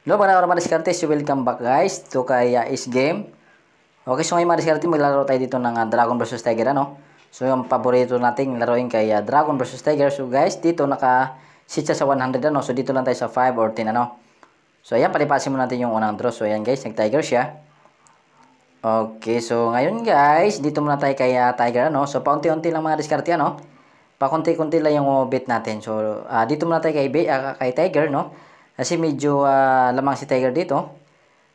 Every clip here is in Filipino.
Hello mga diskarte, so welcome back guys to kay Is Game. Okay, so ngayon mga diskarte, maglaro tayo dito ng Dragon vs Tiger, ano? So yung paborito nating laruin kay Dragon vs Tiger. So guys, dito naka-sit siya sa 100, ano? So dito lang tayo sa 5 or 10, ano? So ayan, palipasin mo natin yung unang draw. So ayan guys, nag-Tiger siya. Okay, so ngayon guys, dito muna tayo kay Tiger, ano? So paunti-unti lang mga diskarte, ano? Pakunti-kunti lang yung bet natin. So dito muna tayo kay Tiger, no? Kasi medyo lamang si Tiger dito.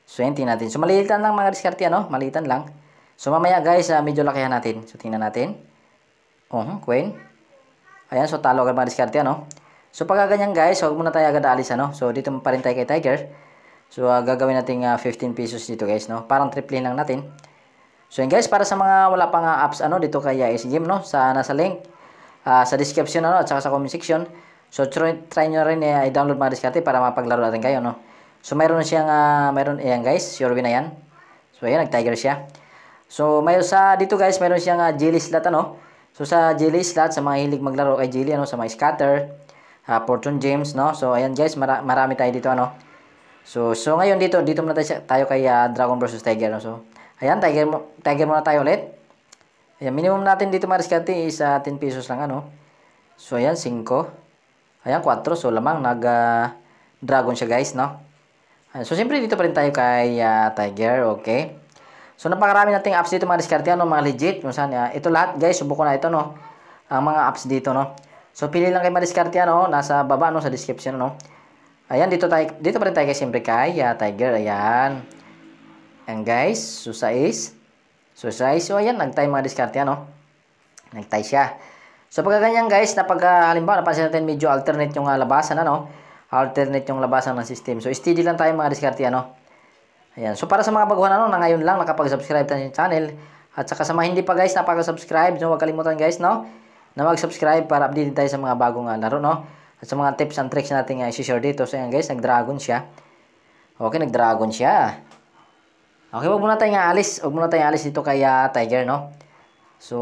So, yan, tingnan natin. So, maliitan lang mga diskarte, ano? Maliitan lang. So, mamaya guys, medyo lakihan natin. So, tingnan natin. Queen. Ayan, so talo agad mga diskarte, ano? So, pagka ganyan guys, huwag muna tayo agad aalis, ano? So, dito pa rin tayo kay Tiger. So, gagawin natin 15 pesos dito guys, no? Parang triple lang natin. So, yan guys, para sa mga wala pang apps, ano? Dito kay Is Game, no? Nasa link. Sa description, ano? At saka sa comment section. So, try nyo rin i-download mga diskarte para mapaglaro natin kayo, no? So, mayroon siyang, ayan guys, sure win na yan. So, ayan, nag-Tiger siya. So, dito guys, mayroon siyang jelly slot, ano? So, sa jelly slot, sa mga hilig maglaro kay jelly, ano? Sa mga scatter, fortune gems, no? So, ayan guys, marami tayo dito, ano? So ngayon dito muna tayo kay Dragon vs Tiger, no? So, ayan, Tiger muna tayo ulit. Ayan, minimum natin dito mga diskarte is 10 pesos lang, ano? So, ayan, 5. Ayan, 4. So, lamang nag-dragon siya guys, no? Ayan, so, siyempre dito pa rin tayo kay Tiger, okay? So, napakarami nating apps dito mga diskarte, ano? Mga legit. Kung saan, ito lahat guys, subukan na ito, no? Ang mga apps dito, no? So, pili lang kayo mga diskarte, ano? Nasa baba, no? Sa description, no? Ayan, dito pa rin tayo kay siyempre kay Tiger, ayan. Ayan guys, so 6. So, ayan, nag-tie mga diskarte, ano? Nag-tie siya. So, pagka ganyan guys, halimbawa, napansin natin medyo alternate yung labasan, ano? Alternate yung labasan ng system. So, steady lang tayo mga diskarte, ano? Ayan. So, para sa mga baguhan, ano, na ngayon lang nakapag-subscribe tayo sa channel. At saka sa mga hindi pa guys, napag-subscribe. So, huwag kalimutan guys, no? Na mag-subscribe para update tayo sa mga bagong laro, no? At sa mga tips and tricks natin i-share dito. So, ayan guys, nag-dragon siya. Okay, nag-dragon siya. Okay, huwag muna tayong alis. Huwag muna tayong alis dito kay Tiger, no? So,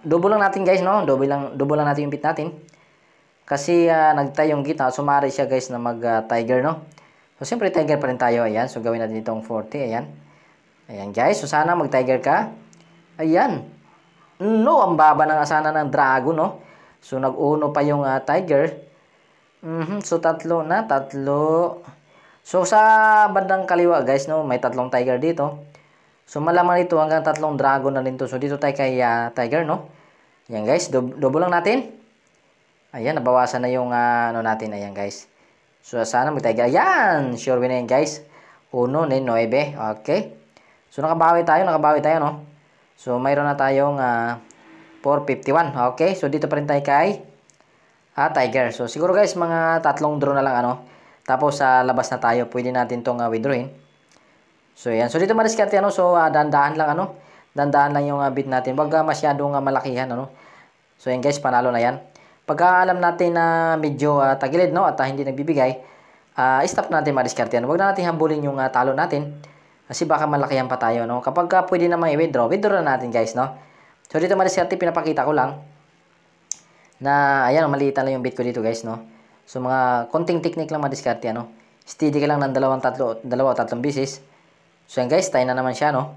double lang natin guys, no? Double lang natin yung bit natin. Kasi, nag-tie yung gitna. Sumari siya guys na mag-Tiger, no? So, siyempre, Tiger pa rin tayo. Ayan. So, gawin natin itong 40. Ayan. Ayan guys. So, sana mag-Tiger ka. Ayan. No, ang baba ng asana ng Dragon, no? So, nag-uno pa yung Tiger. So, tatlo. So, sa bandang kaliwa guys, no? May tatlong Tiger dito. So, malamang ito hanggang tatlong dragon na rin to. So, dito tayo kay Tiger, no? Ayan, guys. Double lang natin. Ayan, nabawasan na yung ano natin. Ayan, guys. So, sana mag-Tiger. Ayan! Sure win na yan, guys. 1, 9. Okay. So, nakabawi tayo, no? So, mayroon na tayong 451. Okay. So, dito pa rin tayo kay Tiger. So, siguro, guys, mga tatlong draw na lang, ano? Tapos, labas na tayo. Pwede natin itong withdrawin. So, yan. So, dito mariskarte, ano. So, dandahan lang, ano. Dandahan lang yung bid natin. Wag masyadong malakihan, ano. So, yan guys, panalo na yan. Pagka alam natin na medyo tagilid, no, at hindi nagbibigay, stop natin mariskarte, ano. Wag na natin habulin yung talo natin. Kasi baka malakihan pa tayo, no. Kapag pwede naman i-withdraw na natin, guys, no. So, dito mariskarte, pinapakita ko lang na, ayan, maliitan lang yung bid ko dito, guys, no. So, mga konting technique lang mariskarte, ano. Steady ka lang ng dalawa o tatlong bisis. So, yan guys, tayo na naman siya, no.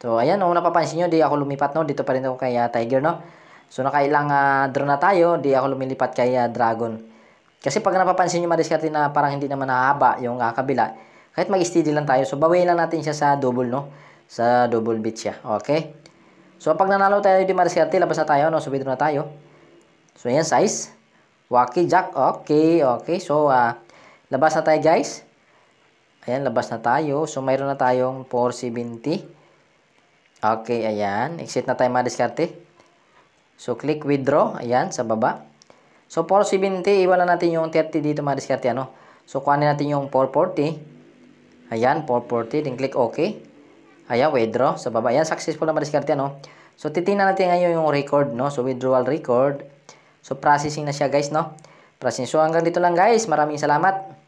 So, ayan, kung napapansin nyo, di ako lumipat, no. Dito pa rin ako kay Tiger, no. So, nakailang draw na tayo, di ako lumilipat kay Dragon. Kasi pag napapansin nyo, madiskarte na parang hindi naman nahaba yung kabila, kahit mag-steady lang tayo. So, bawiin lang natin siya sa double, no. Sa double bit siya, okay. So, pag nanalo tayo di madiskarte, labas na tayo, no. So, withdraw na tayo. So, ayan, size. Wacky Jack, okay. So, labas na tayo, guys. Ayan, labas na tayo. So, mayroon na tayong 470. Okay, ayan. Exit na tayo mga diskarte. So, click withdraw. Ayan, sa baba. So, 470. Iwan natin yung 30 dito mga diskarte, ano. So, kuhanin natin yung 440. Ayan, 440. Then, click OK. Ayan, withdraw. Sa baba. Ayan, successful na mga diskarte, ano. So, titingnan natin ngayon yung record, no. So, withdrawal record. So, processing na siya, guys, no. Processing. So, hanggang dito lang, guys. Maraming salamat.